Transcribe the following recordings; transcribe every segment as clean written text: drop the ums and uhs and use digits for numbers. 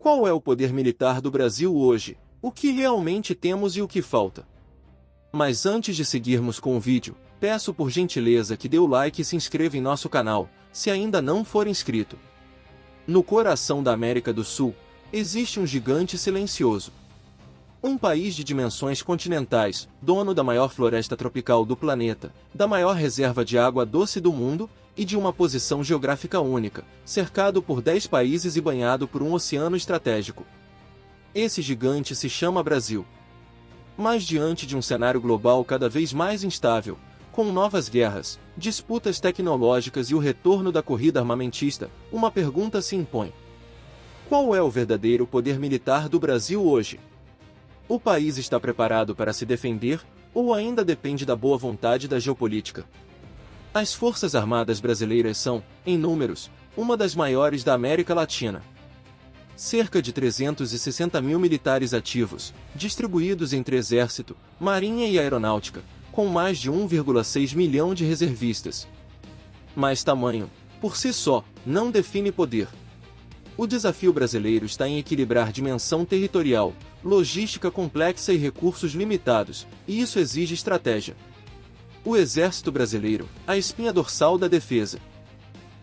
Qual é o poder militar do Brasil hoje? O que realmente temos e o que falta? Mas antes de seguirmos com o vídeo, peço por gentileza que dê o like e se inscreva em nosso canal, se ainda não for inscrito. No coração da América do Sul, existe um gigante silencioso. Um país de dimensões continentais, dono da maior floresta tropical do planeta, da maior reserva de água doce do mundo e de uma posição geográfica única, cercado por 10 países e banhado por um oceano estratégico. Esse gigante se chama Brasil. Mas diante de um cenário global cada vez mais instável, com novas guerras, disputas tecnológicas e o retorno da corrida armamentista, uma pergunta se impõe. Qual é o verdadeiro poder militar do Brasil hoje? O país está preparado para se defender, ou ainda depende da boa vontade da geopolítica? As Forças Armadas brasileiras são, em números, uma das maiores da América Latina. Cerca de 360 mil militares ativos, distribuídos entre Exército, Marinha e Aeronáutica, com mais de 1,6 milhão de reservistas. Mas tamanho, por si só, não define poder. O desafio brasileiro está em equilibrar dimensão territorial, logística complexa e recursos limitados, e isso exige estratégia. O Exército Brasileiro, a espinha dorsal da defesa.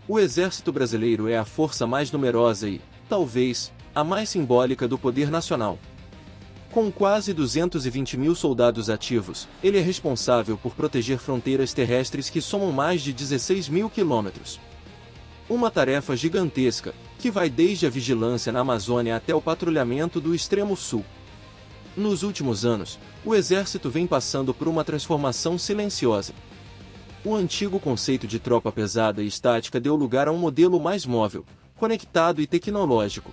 O Exército Brasileiro é a força mais numerosa e, talvez, a mais simbólica do poder nacional. Com quase 220 mil soldados ativos, ele é responsável por proteger fronteiras terrestres que somam mais de 16 mil quilômetros. Uma tarefa gigantesca, que vai desde a vigilância na Amazônia até o patrulhamento do extremo sul. Nos últimos anos, o Exército vem passando por uma transformação silenciosa. O antigo conceito de tropa pesada e estática deu lugar a um modelo mais móvel, conectado e tecnológico.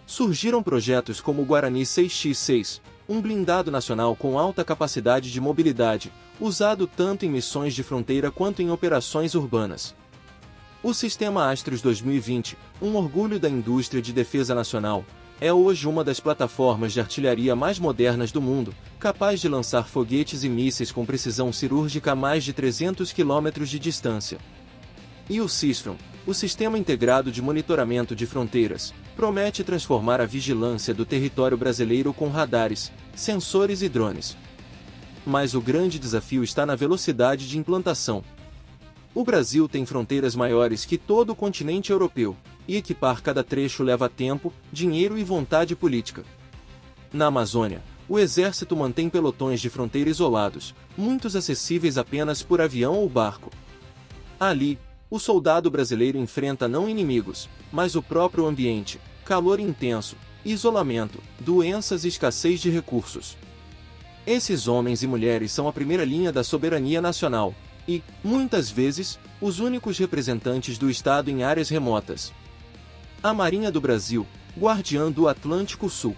Surgiram projetos como o Guarani 6x6, um blindado nacional com alta capacidade de mobilidade, usado tanto em missões de fronteira quanto em operações urbanas. O Sistema Astros 2020, um orgulho da indústria de defesa nacional, é hoje uma das plataformas de artilharia mais modernas do mundo, capaz de lançar foguetes e mísseis com precisão cirúrgica a mais de 300 km de distância. E o SISFRON, o Sistema Integrado de Monitoramento de Fronteiras, promete transformar a vigilância do território brasileiro com radares, sensores e drones. Mas o grande desafio está na velocidade de implantação. O Brasil tem fronteiras maiores que todo o continente europeu, e equipar cada trecho leva tempo, dinheiro e vontade política. Na Amazônia, o Exército mantém pelotões de fronteira isolados, muitos acessíveis apenas por avião ou barco. Ali, o soldado brasileiro enfrenta não inimigos, mas o próprio ambiente, calor intenso, isolamento, doenças e escassez de recursos. Esses homens e mulheres são a primeira linha da soberania nacional, e, muitas vezes, os únicos representantes do Estado em áreas remotas. A Marinha do Brasil, guardiã do Atlântico Sul.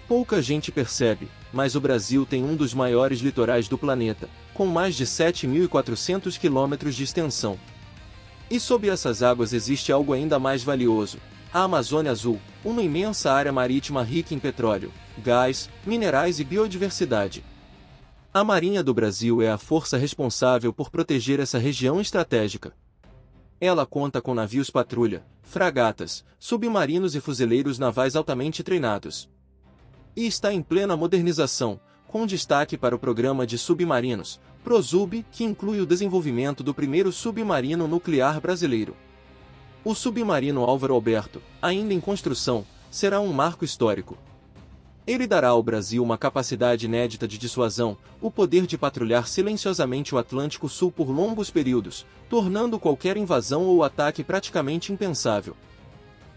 Pouca gente percebe, mas o Brasil tem um dos maiores litorais do planeta, com mais de 7.400 quilômetros de extensão. E sob essas águas existe algo ainda mais valioso: a Amazônia Azul, uma imensa área marítima rica em petróleo, gás, minerais e biodiversidade. A Marinha do Brasil é a força responsável por proteger essa região estratégica. Ela conta com navios patrulha, fragatas, submarinos e fuzileiros navais altamente treinados. E está em plena modernização, com destaque para o programa de submarinos, PROSUB, que inclui o desenvolvimento do primeiro submarino nuclear brasileiro. O submarino Álvaro Alberto, ainda em construção, será um marco histórico. Ele dará ao Brasil uma capacidade inédita de dissuasão, o poder de patrulhar silenciosamente o Atlântico Sul por longos períodos, tornando qualquer invasão ou ataque praticamente impensável.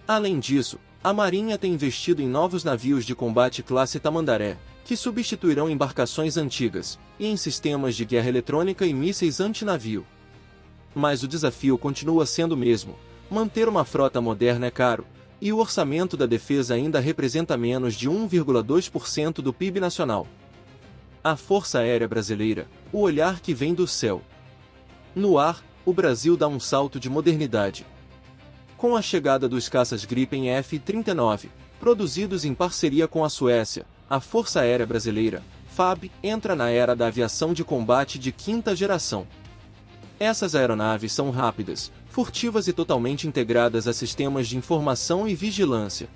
Além disso, a Marinha tem investido em novos navios de combate classe Tamandaré, que substituirão embarcações antigas, e em sistemas de guerra eletrônica e mísseis antinavio. Mas o desafio continua sendo o mesmo: manter uma frota moderna é caro, e o orçamento da defesa ainda representa menos de 1,2% do PIB nacional. A Força Aérea Brasileira, o olhar que vem do céu. No ar, o Brasil dá um salto de modernidade. Com a chegada dos caças Gripen F-39, produzidos em parceria com a Suécia, a Força Aérea Brasileira, FAB, entra na era da aviação de combate de quinta geração. Essas aeronaves são rápidas, furtivas e totalmente integradas a sistemas de informação e vigilância.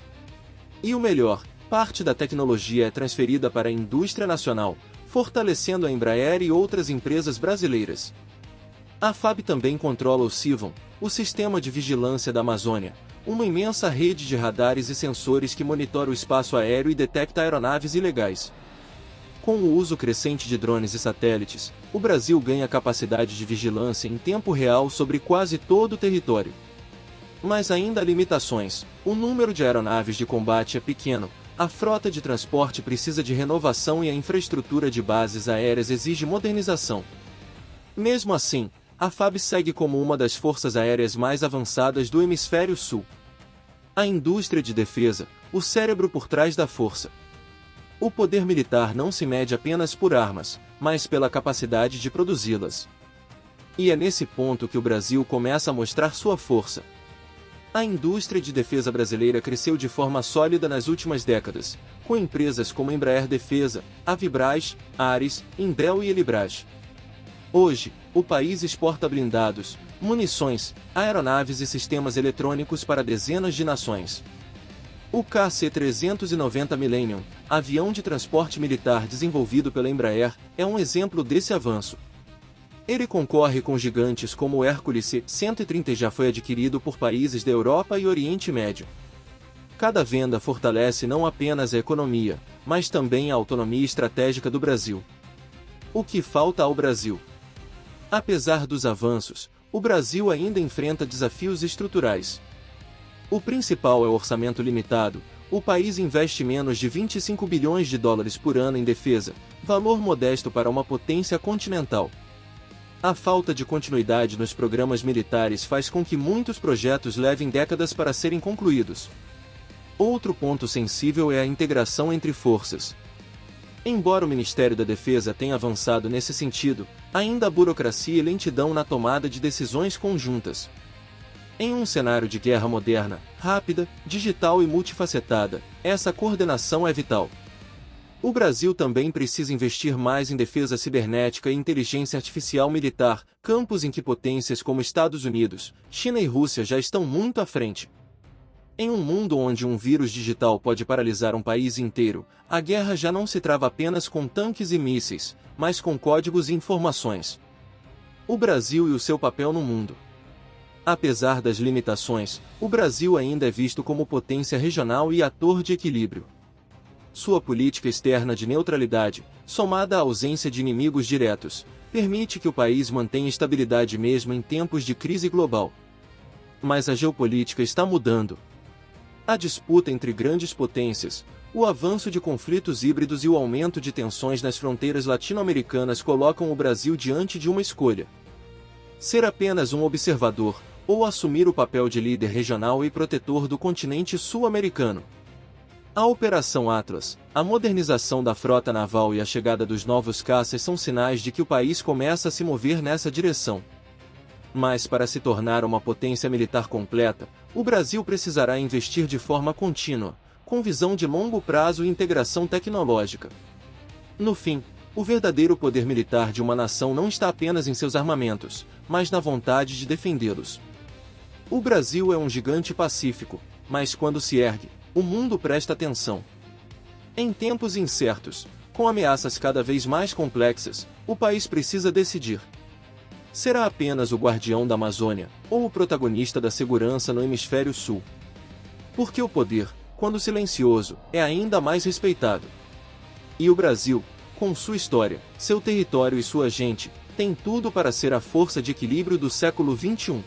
E o melhor, parte da tecnologia é transferida para a indústria nacional, fortalecendo a Embraer e outras empresas brasileiras. A FAB também controla o SIVAM, o Sistema de Vigilância da Amazônia, uma imensa rede de radares e sensores que monitora o espaço aéreo e detecta aeronaves ilegais. Com o uso crescente de drones e satélites, o Brasil ganha capacidade de vigilância em tempo real sobre quase todo o território. Mas ainda há limitações. O número de aeronaves de combate é pequeno, a frota de transporte precisa de renovação e a infraestrutura de bases aéreas exige modernização. Mesmo assim, a FAB segue como uma das forças aéreas mais avançadas do Hemisfério Sul. A indústria de defesa, o cérebro por trás da força. O poder militar não se mede apenas por armas, mas pela capacidade de produzi-las. E é nesse ponto que o Brasil começa a mostrar sua força. A indústria de defesa brasileira cresceu de forma sólida nas últimas décadas, com empresas como Embraer Defesa, Avibraz, Ares, Indel e Elibraz. Hoje, o país exporta blindados, munições, aeronaves e sistemas eletrônicos para dezenas de nações. O KC-390 Millennium, avião de transporte militar desenvolvido pela Embraer, é um exemplo desse avanço. Ele concorre com gigantes como o Hércules C-130 e já foi adquirido por países da Europa e Oriente Médio. Cada venda fortalece não apenas a economia, mas também a autonomia estratégica do Brasil. O que falta ao Brasil? Apesar dos avanços, o Brasil ainda enfrenta desafios estruturais. O principal é o orçamento limitado. O país investe menos de 25 bilhões de dólares por ano em defesa, valor modesto para uma potência continental. A falta de continuidade nos programas militares faz com que muitos projetos levem décadas para serem concluídos. Outro ponto sensível é a integração entre forças. Embora o Ministério da Defesa tenha avançado nesse sentido, ainda há burocracia e lentidão na tomada de decisões conjuntas. Em um cenário de guerra moderna, rápida, digital e multifacetada, essa coordenação é vital. O Brasil também precisa investir mais em defesa cibernética e inteligência artificial militar, campos em que potências como Estados Unidos, China e Rússia já estão muito à frente. Em um mundo onde um vírus digital pode paralisar um país inteiro, a guerra já não se trava apenas com tanques e mísseis, mas com códigos e informações. O Brasil e o seu papel no mundo. Apesar das limitações, o Brasil ainda é visto como potência regional e ator de equilíbrio. Sua política externa de neutralidade, somada à ausência de inimigos diretos, permite que o país mantenha estabilidade mesmo em tempos de crise global. Mas a geopolítica está mudando. A disputa entre grandes potências, o avanço de conflitos híbridos e o aumento de tensões nas fronteiras latino-americanas colocam o Brasil diante de uma escolha: ser apenas um observador, ou assumir o papel de líder regional e protetor do continente sul-americano. A Operação Atlas, a modernização da frota naval e a chegada dos novos caças são sinais de que o país começa a se mover nessa direção. Mas para se tornar uma potência militar completa, o Brasil precisará investir de forma contínua, com visão de longo prazo e integração tecnológica. No fim, o verdadeiro poder militar de uma nação não está apenas em seus armamentos, mas na vontade de defendê-los. O Brasil é um gigante pacífico, mas quando se ergue, o mundo presta atenção. Em tempos incertos, com ameaças cada vez mais complexas, o país precisa decidir: será apenas o guardião da Amazônia, ou o protagonista da segurança no Hemisfério Sul? Porque o poder, quando silencioso, é ainda mais respeitado. E o Brasil, com sua história, seu território e sua gente, tem tudo para ser a força de equilíbrio do século XXI.